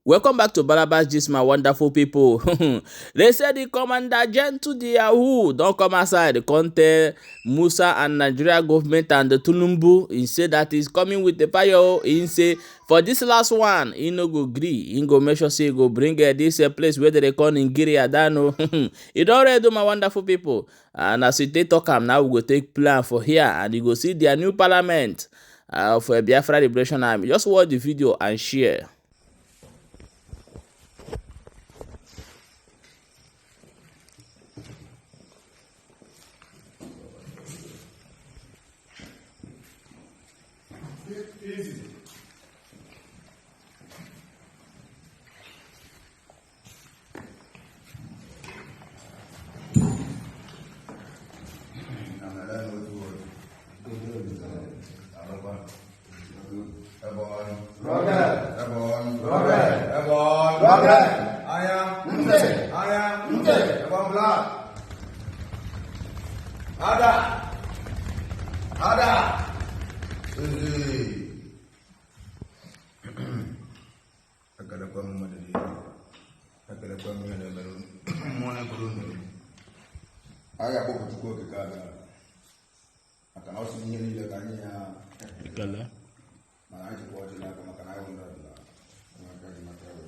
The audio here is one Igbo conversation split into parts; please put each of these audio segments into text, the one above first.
Welcome back to Balabas Gist, my wonderful people. They said the commander gentle the Yahoo don't come outside. Come tell Musa and Nigeria government and the Tulumbu. He said that he's coming with the fire. He say for this last one, he no go gree. He go make sure say he go bring this place where they call Ngiri Adano. He don't already do, my wonderful people. And as we talk am now, we go take plan for here and you go see their new parliament for Biafra Liberation Army. Just watch the video and share. Easy. Aga boku tuko kekada. Akana osi nyeni le kanya. Kala. Mana aje kwa jina kama kana ayo ndala. Makaji makawa.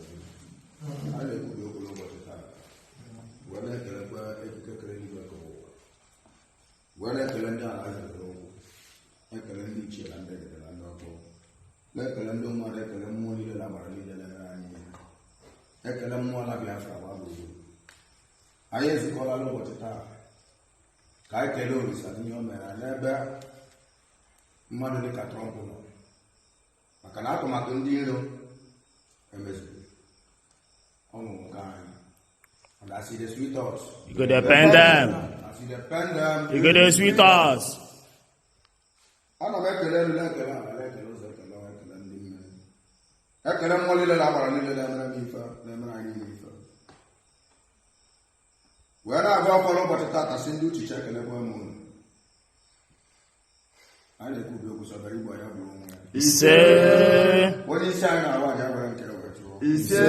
Ale kudo kulo kwa tata. Wala kala kwa ekekere ni kwa ko. Wala kala nda ala ko. Ekala ndi che ande de la ndoko. Le kala ndo ma de kala mo ni la mara ni de la ni. Ekala mo la Biafra wa bu. Aye zikola lo kwa tata. Kai kelo risanyo mera lebe mmadu dika Trump no makana ako makundi ndo emezi onu kan and I see the sweet us You go depend them. I see the pendant You go the sweet us. ana mekele le kele ala kele zo kele wa kele ndi me ekele mo le la bara ni le la na mi fa le mara ni mi fa wera go follow but tata sindu ti check le bo mo ale ku be ku so bari bo ya bo mo Ise. woni sai na wa ja bara kele wa to Ise.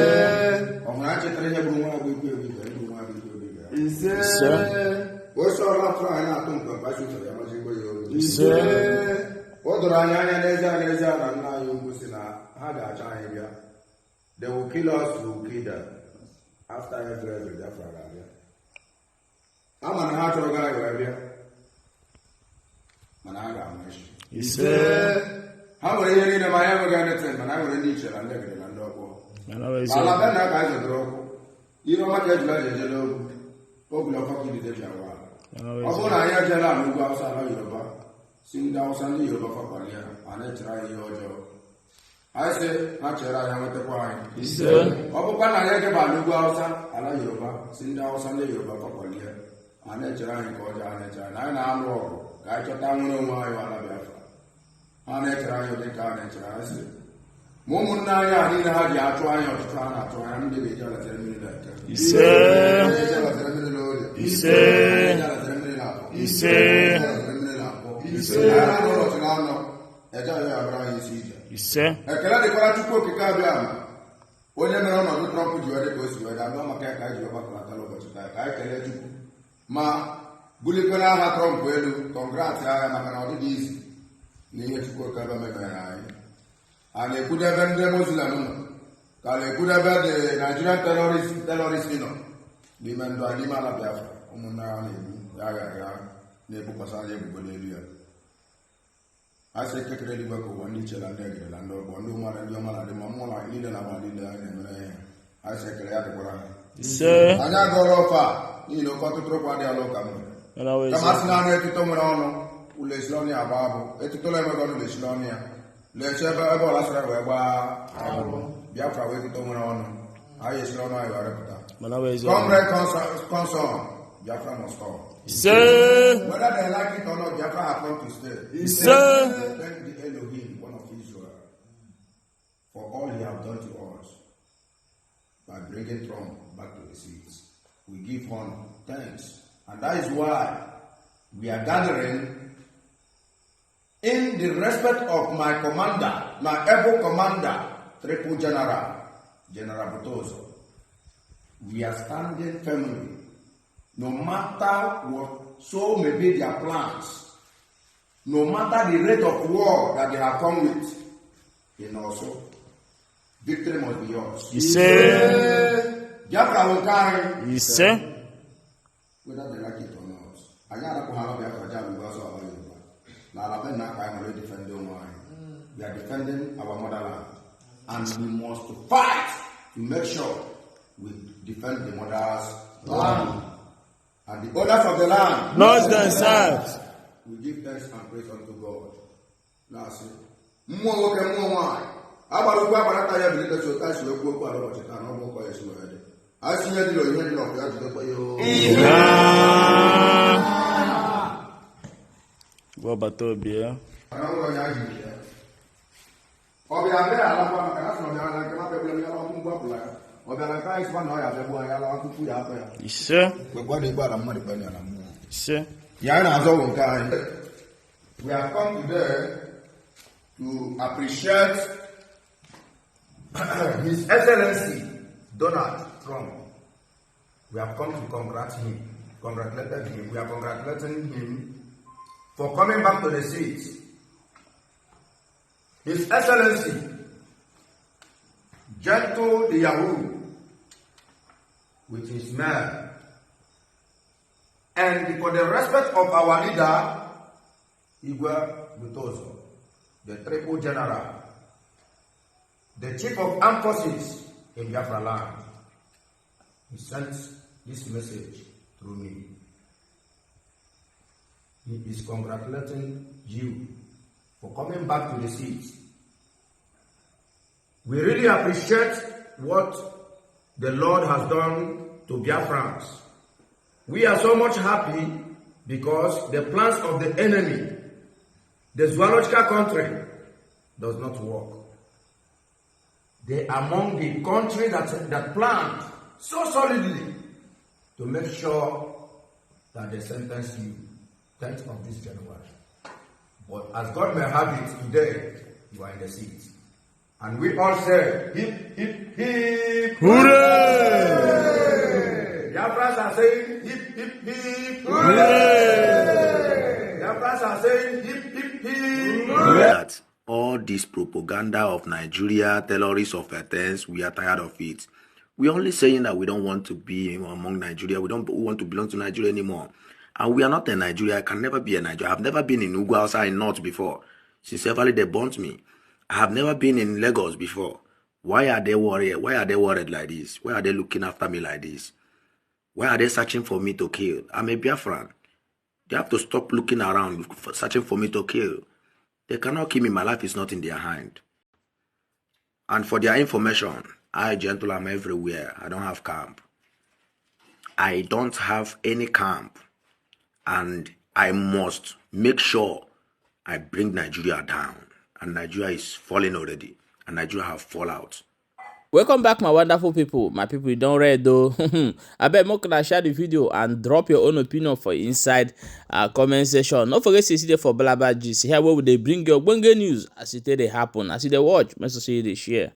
o mo na che tere ya bo mo wa ku mo wa ku Ise. o so la fra na to ko ba su so ya ma ji ko yo Ise. o do ra nya ne za na yo ku sina ha ga cha ya bia they will kill us, we will kill them after every Biafra ga ama na ha chọrọ gara iwe bịa mana a ga-amachi Ise. ha nwere ihe niile ma ya enweghị anything mana ha nwere ndị iche na ndị egede na ndị ọkpọ ala be na aka anyị zụtara ọkụ ihe ọma ka ejila ji ejele okwu ogwule ọkọ ka idide ji awa ọ bụrụ na anyị ejela na ugwu Awụsa ala Yoruba si ndị Awụsa ndị Yoruba fakwali ya ma na-echere anyị ihe ọjọọ anyị sị ha chere anyị nwetakwa anyị Ise. ọ bụkwa na anyị ejeba n'ugwu Awụsa ala Yoruba si ndị Awụsa ndị Yoruba fakwali ya ma na-echere anyị ka ọjọọ anyị na-echere na anyị na-alụ ọgụ ka anyị chọta nwere onwe anyị ala Biafra ha na-echere anyị ụdị ka a na-echere anyị sị ma ụmụnne anyị a niile ha ji achụ anyị ọtụtụ ha na-achụ anya ndị ga-eji alatere mmiri na eke Ise. eji alatere mmiri na orie Ise. eji alatere mmiri na afọ Ise. eji alatere mmiri na akpọ Ise. anyị na-anọ ụbọchị na anọ eje anyị abara anyị isi ije Ise. ekele dịkwara Chukwu okike abịa ama onye mere ọnọdụ Trump ji wee dị ka o si wee dị abịa maka ya ka anyị ji ọgbakọnatala ụbọchị taa ka anyị kelee Chukwu ma bulikwere aha Trump elu kọngrats agha maka na ọ dịghị izi na ihe Chukwu okike abịa mebere anyị a na-ekwudebe ndị Muslim nọ ka a na-ekwudebe the Nigerian terrorist nọ n'ime ndụ anyị n'ime ala Biafra ụmụnne ha na-egbu ya agha na-ebukwasị anya ebubo n'elu ya asị ekekere eluigwe ka ụwa ndị ichela ndị egere na ndị ọgbọ ndị ụmụara ndị ọma na dị ma mmụọ na niile na agba niile anyị na-emere ihe asị ekele ya dịkwara ha Ise. anyị agọrọ ọfa n'ihi na oke ọtụtụ ụkwa dị ala ụka mere kama sị na anụ etuto nwere ọnụ ụlọ esiri ọnụ ya gbaa abụ etutola enweghị ọnụ na-esiri ọnụ ya lechi ebe ọla sịra wee gbaa abụ Biafra wee etuto nwere ọnụ anyị esiri ọnụ anyị wee pụta Comrade Conson Biafra must come. Ise. Whether they like it or not, Biafra have come to stay. Ise. Thank the Elohim, one of Israel, for all he has done to us by bringing Trump back to the seats. We give honor, thanks, and that is why we are gathering in the respect of my commander, my able commander, Triple General, General Butoso, we are standing firmly, no matter what so may be their plans, no matter the rate of war that they have come with, and also, victory must be yours. You say, You say, whether they like it or not. I got to have a job because of our defending one. We are defending our motherland, and we must fight to make sure we defend the mother's land and the owners of the land. not themselves. We give thanks and praise unto God. That's it. More work and more wine. I want to go back to the village so that you will go out of the town. I'm going to go. I see you of that for you. What about Tobia? I don't know why you here. Obi ande ala kwa makana no ala kama problem ya wa mbu abula. Obi ala kai spa no ya bebu ya la kuku ya apa ya. Ise. We kwa de ba la mo de pa ni ala mo. Ise. Ya na zo won kai. We have come today to appreciate His Excellency Donald Trump. We have come to congratulate him. We are congratulating him for coming back to the seat. His Excellency, gentle the Yahoo, with his men, and for the respect of our leader, Igwe Butoso, the Triple General, the Chief of Armed Forces in Biafra land, he sent this message through me. He is congratulating you for coming back to the seat. We really appreciate what the Lord has done to Biafrans. We are so much happy because the plans of the enemy, the zoological country, does not work. They are among the countries that planned so solidly to make sure that they sentence you 10th of this January. But as God may have it, today you are in the seat. And we all say, hip, hip, hip, hooray! Biafrans are saying, hip, hip, hip, hooray! Biafrans are saying, hip, hip, hip, hooray! That all this propaganda of Nigeria, terrorists of Athens, we are tired of it. We're only saying that we don't want to be among Nigeria. We don't want to belong to Nigeria anymore. And we are not in Nigeria. I can never be a Nigeria. I've never been in Ugwu outside in North before. Sincerely, they burnt me. I have never been in Lagos before. Why are they worried? Why are they worried like this? Why are they looking after me like this? Why are they searching for me to kill? I'm a Biafran. They have to stop looking around, searching for me to kill. They cannot kill me. My life is not in their hand. And for their information, I, gentle, am everywhere. I don't have camp. I don't have any camp. And I must make sure I bring Nigeria down. And Nigeria is falling already. And Nigeria have fallout. Welcome back, my wonderful people. My people, you don't read though. I bet more can share the video and drop your own opinion for inside comment section. Don't forget to see there for Blabba G's. Here where they bring your bunga news as it they happen. As they watch, make sure you share.